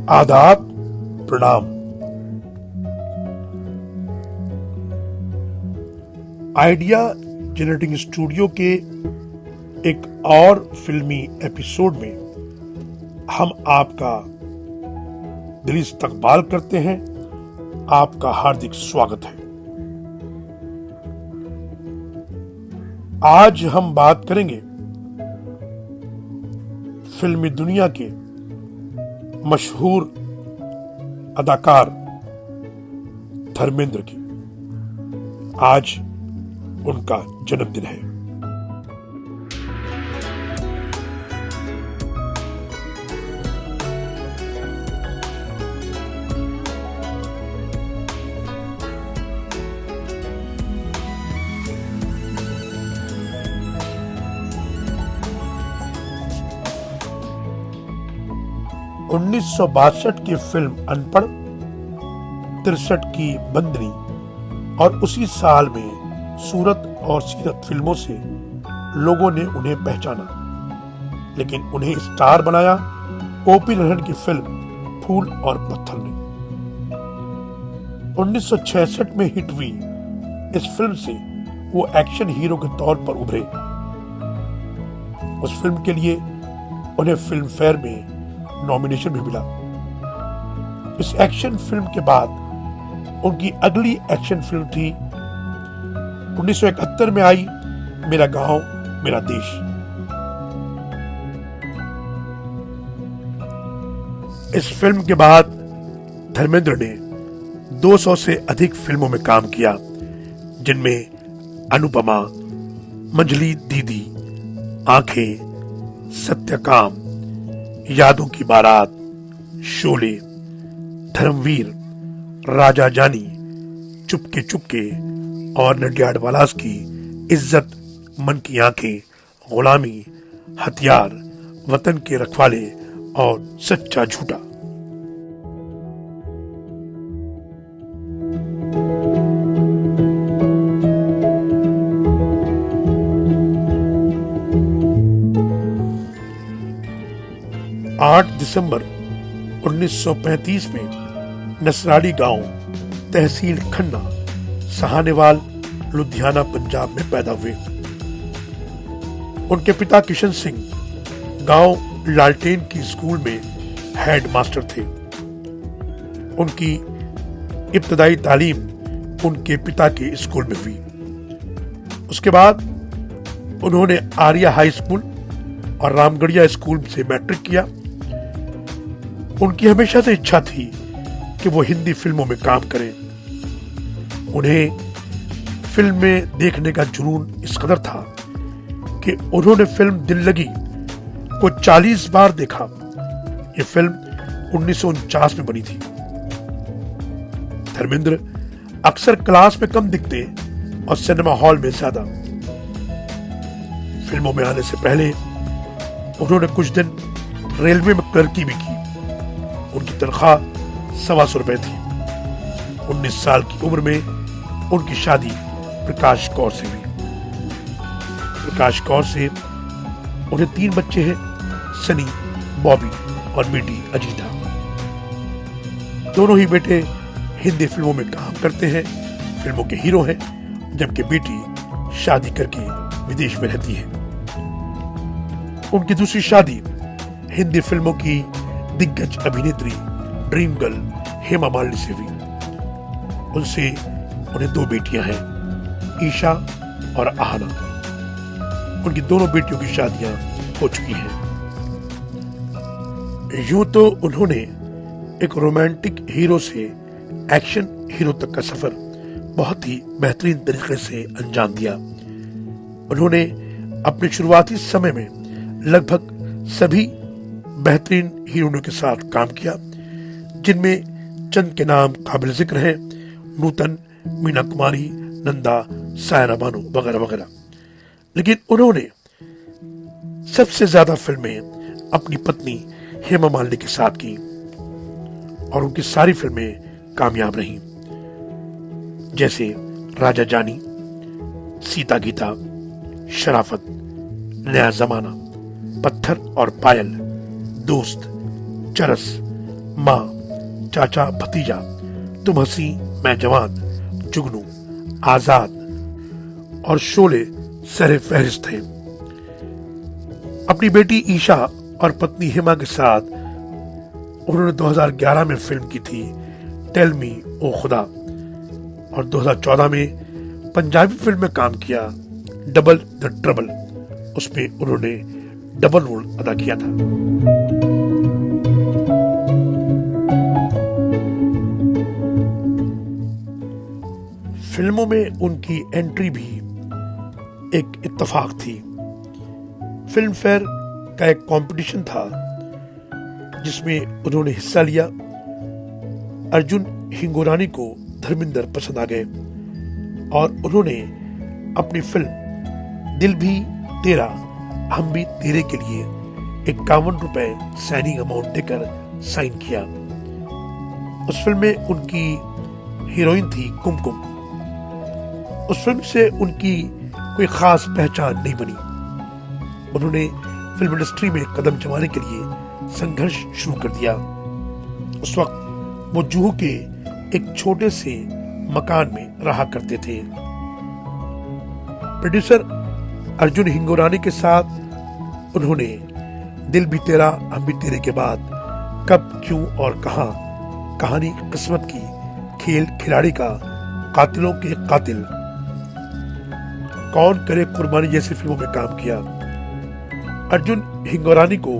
आदाब, प्रणाम। Idea generating studio के एक और फिल्मी एपिसोड में हम आपका दिली इस्तकबाल करते हैं। आपका हार्दिक स्वागत है। आज हम बात करेंगे फिल्मी दुनिया के मशहूर अदाकार धर्मेंद्र की। आज उनका जन्मदिन है। उन्नीस सौ 62 की फिल्म अनपढ़, 63 की बंदनी और उसी साल में सूरत और सीरत फिल्मों से लोगों ने उन्हें पहचाना, लेकिन उन्हें स्टार बनाया ओपी लहन की फिल्म फूल और पत्थर ने। 1966 में हिट हुई इस फिल्म से वो एक्शन हीरो के तौर पर उभरे। उस फिल्म के लिए उन्हें फिल्म फेयर में नॉमिनेशन भी मिला। इस एक्शन फिल्म के बाद उनकी अगली एक्शन फिल्म थी 1971 में आई मेरा गांव मेरा देश। इस फिल्म के बाद धर्मेंद्र ने 200 से अधिक फिल्मों में काम किया, जिनमें अनुपमा, मंझली दीदी, आंखें, सत्यकाम, यादों की बारात, शोले, धर्मवीर, राजा जानी, चुपके चुपके और नडियाडवालास की इज्जत, मन की आंखें, गुलामी, हथियार, वतन के रखवाले और सच्चा झूठा। दिसंबर 1935 में नसराड़ी गांव, तहसील खन्ना, सहानेवाल, लुधियाना, पंजाब में पैदा हुए। उनके पिता किशन सिंह गांव लालटेन की स्कूल में हेड मास्टर थे। उनकी इब्तदाई तालीम उनके पिता के स्कूल में हुई। उसके बाद उन्होंने आर्या हाई स्कूल और रामगढ़िया स्कूल से मैट्रिक किया। उनकी हमेशा से इच्छा थी कि वो हिंदी फिल्मों में काम करें। उन्हें फिल्म में देखने का जुनून इस कदर था कि उन्होंने फिल्म दिल लगी को 40 बार देखा। ये फिल्म 1949 में बनी थी। धर्मेंद्र अक्सर क्लास में कम दिखते और सिनेमा हॉल में ज्यादा। फिल्मों में आने से पहले उन्होंने कुछ दिन रेलवे में क्लर्की भी की। उनकी तनख्वाह 125 रुपए थी। 19 साल की उम्र में उनकी शादी प्रकाश कौर से हुई। प्रकाश कौर से उन्हें 3 बच्चे हैं, सनी, बॉबी और बेटी अजीता। दोनों ही बेटे हिंदी फिल्मों में काम करते हैं, फिल्मों के हीरो हैं, जबकि बेटी शादी करके विदेश में रहती है। उनकी दूसरी शादी हिंदी फिल्मों की दिग्गज अभिनेत्री ड्रीम गर्ल हेमा मालिनी से हुई। उनसे उन्हें 2 बेटियां हैं, ईशा और आहना। उनकी दोनों बेटियों की शादियां हो चुकी हैं। यूं तो उन्होंने एक रोमांटिक हीरो से एक्शन हीरो तक का सफर बहुत ही बेहतरीन तरीके से अंजाम दिया। उन्होंने अपने शुरुआती समय में लगभग सभी बेहतरीन हीरोइनों के साथ काम किया, जिनमें चंद के नाम काबिल जिक्र हैं: नूतन, मीना कुमारी, नंदा, सायरा बानो वगैरह वगैरह। लेकिन उन्होंने सबसे ज्यादा फिल्में अपनी पत्नी हेमा मालिनी के साथ की और उनकी सारी फिल्में कामयाब रहीं, जैसे राजा जानी, सीता गीता, शराफत, नया जमाना, पत्थर और पायल, दोस्त, चरस, माँ, चाचा, भतीजा, तुम हंसी मैं जवान, जुगनू, आजाद और शोले सरे फहरिस्त थे। अपनी बेटी ईशा और पत्नी हिमा के साथ उन्होंने 2011 में फिल्म की थी टेल मी ओ खुदा, और 2014 में पंजाबी फिल्म में काम किया डबल द ट्रबल। उसमें उन्होंने डबल रोल अदा किया था। फिल्मों में उनकी एंट्री भी एक इत्तेफाक थी। फिल्म फेयर का एक कंपटीशन था जिसमें उन्होंने हिस्सा लिया। अर्जुन हिंगोरानी को धर्मेंद्र पसंद आ गए और उन्होंने अपनी फिल्म दिल भी तेरा हम भी तेरे के लिए 51 रुपए साइनिंग अमाउंट देकर साइन किया। उस फिल्म में उनकी हीरोइन थी कुमकुम। उस फिल्म से उनकी कोई खास पहचान नहीं बनी। उन्होंने फिल्म इंडस्ट्री में कदम जमाने के लिए संघर्ष शुरू कर दिया। उस वक्त वो जुहू के एक छोटे से मकान में रहा करते थे। प्रोड्यूसर अर्जुन हिंगोरानी के साथ उन्होंने दिल भी तेरा हम भी तेरे के बाद कब, क्यों और कहां, कहानी किस्मत की, खेल खिलाड़ी का, कातिलों के कातिल, कौन करे कुर्बानी जैसी फिल्मों में काम किया। अर्जुन हिंगोरानी को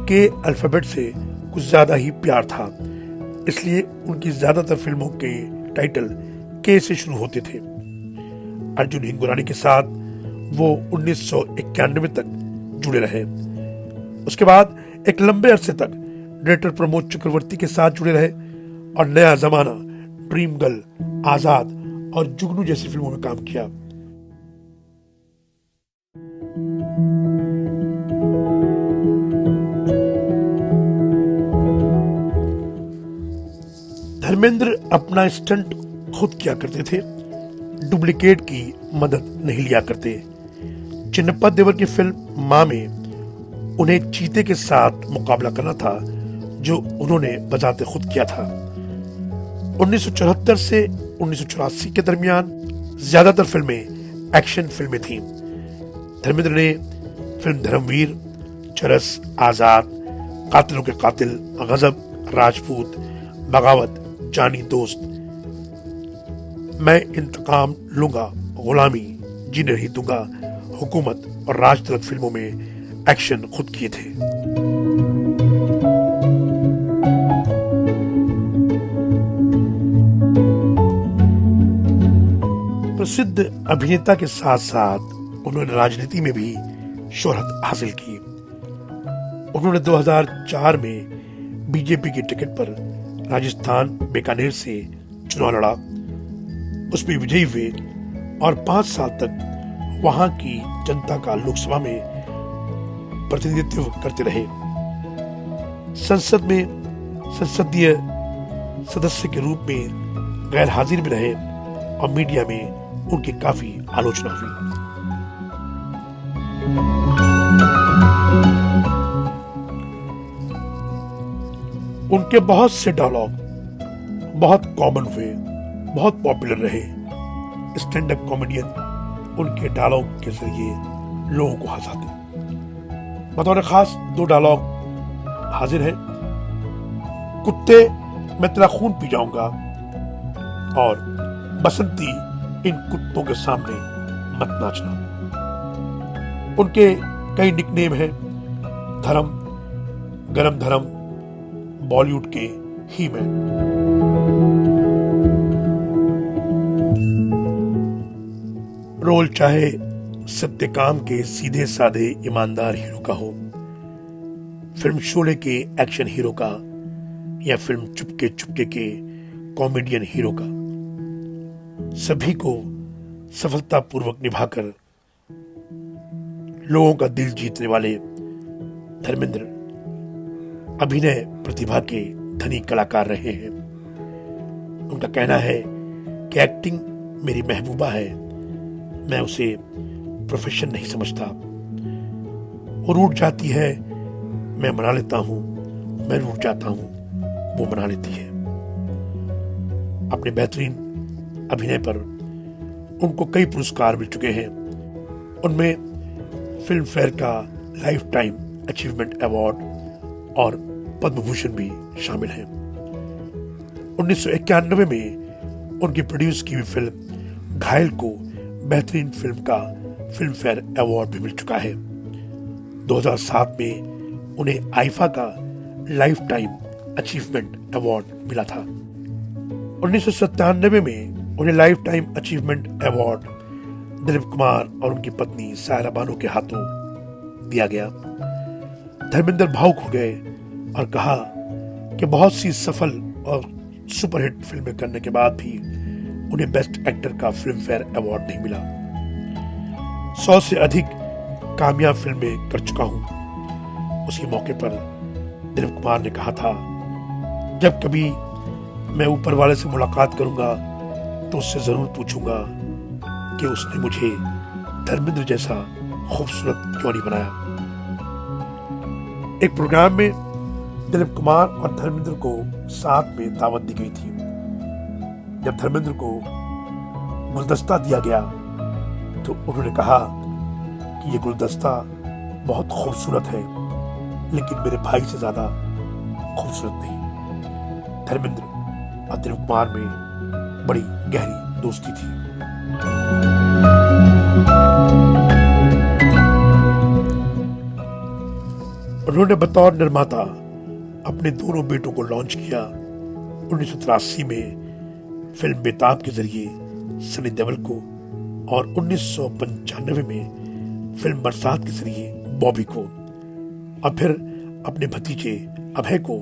के अल्फाबेट से कुछ ज्यादा ही प्यार था, इसलिए उनकी ज्यादातर फिल्मों के टाइटल के से शुरू होते थे। अर्जुन हिंगोरानी के साथ वो 1991 तक जुड़े रहे। उसके बाद एक लंबे अरसे तक डायरेक्टर प्रमोद चक्रवर्ती के साथ जुड़े रहे और नया जमाना, ड्रीम गर्ल, आजाद और जुगनू जैसी फिल्मों में काम किया। धर्मेंद्र अपना स्टंट खुद किया करते थे, डुप्लीकेट की मदद नहीं लिया करते। चिन्नप्पा देवर की फिल्म मां में उन्हें चीते के साथ मुकाबला करना था, जो उन्होंने बजाते खुद किया था। 1974 से 1984 के दरमियान ज्यादातर फिल्में एक्शन फिल्में थीं। धर्मेंद्र ने फिल्म धर्मवीर, चरस, आजाद, कातिलों के कातिल, गजब, राजपूत, बगावत, जानी दोस्त, मैं इंतकाम लूंगा, गुलामी, जीने नहीं दूंगा, हुकूमत और राज तिलक फिल्मों में एक्शन खुद किए थे। प्रसिद्ध अभिनेता के साथ साथ उन्होंने राजनीति में भी शोहरत हासिल की। उन्होंने 2004 में बीजेपी की टिकट पर राजस्थान बीकानेर से चुनाव लड़ा, उसमें विजयी हुए और 5 साल तक वहां की जनता का लोकसभा में प्रतिनिधित्व करते रहे। संसद में संसदीय सदस्य के रूप में गैर हाजिर भी रहे और मीडिया में उनकी काफी आलोचना हुई। उनके बहुत से डायलॉग बहुत कॉमन हुए, बहुत पॉपुलर रहे। स्टैंड अप कॉमेडियन उनके डायलॉग के जरिए लोगों को हंसाते। बतौर खास 2 डायलॉग हाजिर है। कुत्ते, मैं तेरा खून पी जाऊंगा, और बसंती, इन कुत्तों के सामने मत नाचना। उनके कई निकनेम हैं। धर्म, गरम धर्म, बॉलीवुड के ही मैन। रोल चाहे सत्यकाम के सीधे साधे ईमानदार हीरो का हो, फिल्म शोले के एक्शन हीरो का, या फिल्म चुपके चुपके के कॉमेडियन हीरो का, सभी को सफलतापूर्वक निभाकर लोगों का दिल जीतने वाले धर्मेंद्र अभिनय प्रतिभा के धनी कलाकार रहे हैं। उनका कहना है कि एक्टिंग मेरी महबूबा है, मैं उसे प्रोफेशन नहीं समझता। वो रूठ जाती है, मैं मना लेता हूं, मैं रूठ जाता हूं, वो बना लेती है। अपने बेहतरीन अभिनय पर उनको कई पुरस्कार मिल चुके हैं। उनमें फिल्म फेयर का लाइफ टाइम अचीवमेंट अवार्ड और पद्म भूषण भी शामिल है। 1991 में उनकी प्रोड्यूस की हुई फिल्म घायल को बेहतरीन फिल्म का फिल्म फेयर अवार्ड भी मिल चुका है। 2007 में उन्हें आईफा का लाइफ टाइम अचीवमेंट अवार्ड मिला था। 1997 में उन्हें life time achievement award Dilip Kumar और उनकी पत्नी सायरा बानो के हाथों दिया गया। धर्मेंद्र भावुक हो गए और कहा कि बहुत सी सफल और सुपरहिट फिल्में करने के बाद भी उन्हें बेस्ट एक्टर का फिल्म फेयर अवार्ड नहीं मिला। 100 से अधिक कामयाब फिल्में कर चुका हूं। उसी मौके पर दिलीप कुमार ने कहा था, जब कभी मैं ऊपर वाले से मुलाकात करूंगा तो उससे जरूर पूछूंगा कि उसने मुझे धर्मेंद्र जैसा खूबसूरत क्यों नहीं बनाया। एक प्रोग्राम में दिलीप कुमार और धर्मेंद्र को साथ में दावत दी गई थी। जब धर्मेंद्र को गुलदस्ता दिया गया तो उन्होंने कहा कि ये गुलदस्ता बहुत खूबसूरत है, लेकिन मेरे भाई से ज्यादा खूबसूरत नहीं। धर्मेंद्र और दिलीप कुमार में बड़ी गहरी दोस्ती थी। उन्होंने बतौर निर्माता अपने दोनों बेटों को लॉन्च किया। 1983 में फिल्म बेताब के जरिए सनी देओल को और 1995 में फिल्म बरसात के जरिए बॉबी को, और फिर अपने भतीजे अभय को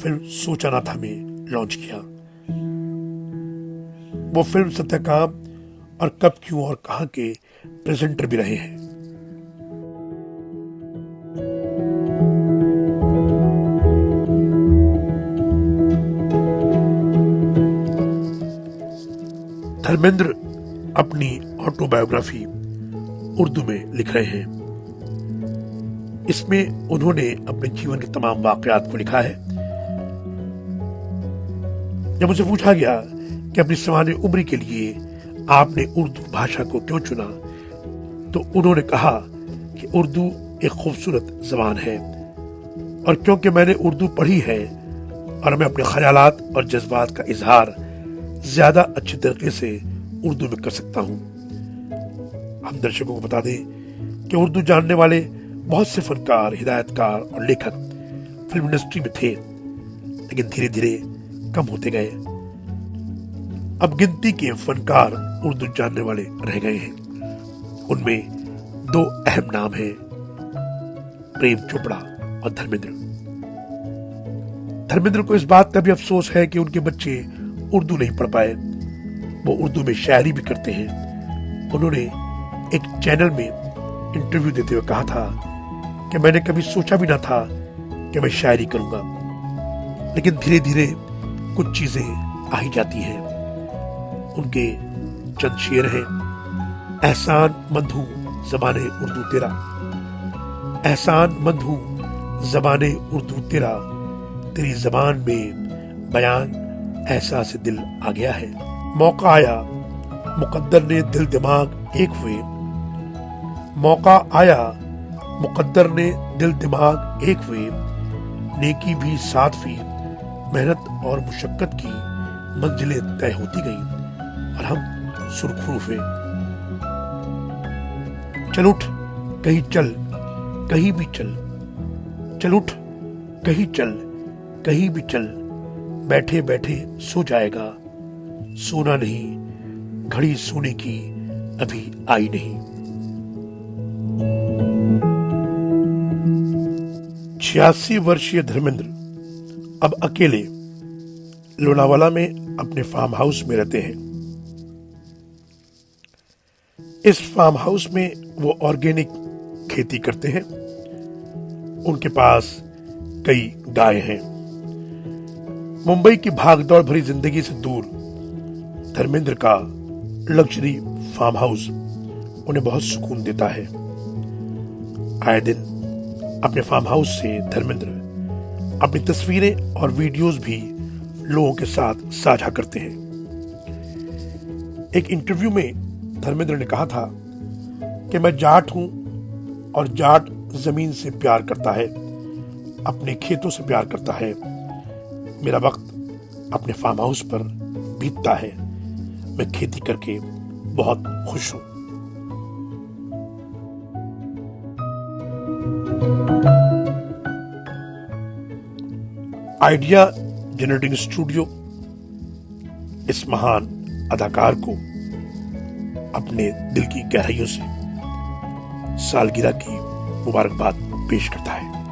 फिल्म सोचा ना था में लॉन्च किया। वो फिल्म सत्यकाम और कब क्यों और कहां के प्रेजेंटर भी रहे हैं। धर्मेंद्र अपनी ऑटोबायोग्राफी उर्दू में लिख रहे हैं। इसमें उन्होंने अपने जीवन के तमाम वाकयात को लिखा है। जब मुझे पूछा गया कि अपनी सवाने उम्र के लिए आपने उर्दू भाषा को क्यों चुना, तो उन्होंने कहा कि उर्दू एक खूबसूरत जबान है, और क्योंकि मैंने उर्दू पढ़ी है और मैं अपने ख्यालात और जज्बात का इजहार ज्यादा अच्छे तरीके से उर्दू में कर सकता हूं। हम दर्शकों को बता दें कि उर्दू जानने वाले बहुत से फनकार, हिदायतकार और लेखक फिल्म इंडस्ट्री में थे, लेकिन धीरे धीरे कम होते गए। अब गिनती के फनकार उर्दू जानने वाले रह गए हैं। उनमें दो अहम नाम हैं, प्रेम चोपड़ा और धर्मेंद्र। धर्मेंद्र को इस बात का भी अफसोस है कि उनके बच्चे उर्दू नहीं पढ़ पाए। वो उर्दू में शायरी भी करते हैं। उन्होंने एक चैनल में इंटरव्यू देते हुए कहा था कि मैंने कभी सोचा भी ना था कि मैं शायरी करूंगा, लेकिन धीरे धीरे कुछ चीजें आ ही जाती हैं। उनके चंद शेर हैं, एहसान मंधू ज़बाने उर्दू तेरा, एहसान मंधू ज़बाने उर्दू तेरा, तेरी ज़बान में बयान एहसास दिल आ गया है। मौका आया मुकद्दर ने दिल दिमाग एक हुए, मौका आया मुकद्दर ने दिल दिमाग एक हुए, नेकी भी साथ हुई, मेहनत और मुशक्कत की मंजिलें तय होती गई और हम सुरखरू हुए। चल उठ कहीं चल, कहीं भी चल, चल उठ कहीं चल, कहीं भी चल, बैठे बैठे सो जाएगा, सोना नहीं, घड़ी सोने की अभी आई नहीं। 86 वर्षीय धर्मेंद्र अब अकेले लोनावाला में अपने फार्म हाउस में रहते हैं। इस फार्म हाउस में वो ऑर्गेनिक खेती करते हैं। उनके पास कई गाय हैं। मुंबई की भागदौड़ भरी जिंदगी से दूर धर्मेंद्र का लग्जरी फार्म हाउस उन्हें बहुत सुकून देता है। आए दिन अपने फार्म हाउस से धर्मेंद्र अपनी तस्वीरें और वीडियोस भी लोगों के साथ साझा करते हैं। एक इंटरव्यू में धर्मेंद्र ने कहा था कि मैं जाट हूं और जाट जमीन से प्यार करता है, अपने खेतों से प्यार करता है। मेरा वक्त अपने फार्म हाउस पर बीतता है। मैं खेती करके बहुत खुश हूं। आइडिया जनरेटिंग स्टूडियो इस महान अदाकार को अपने दिल की गहराइयों से सालगिरह की मुबारकबाद पेश करता है।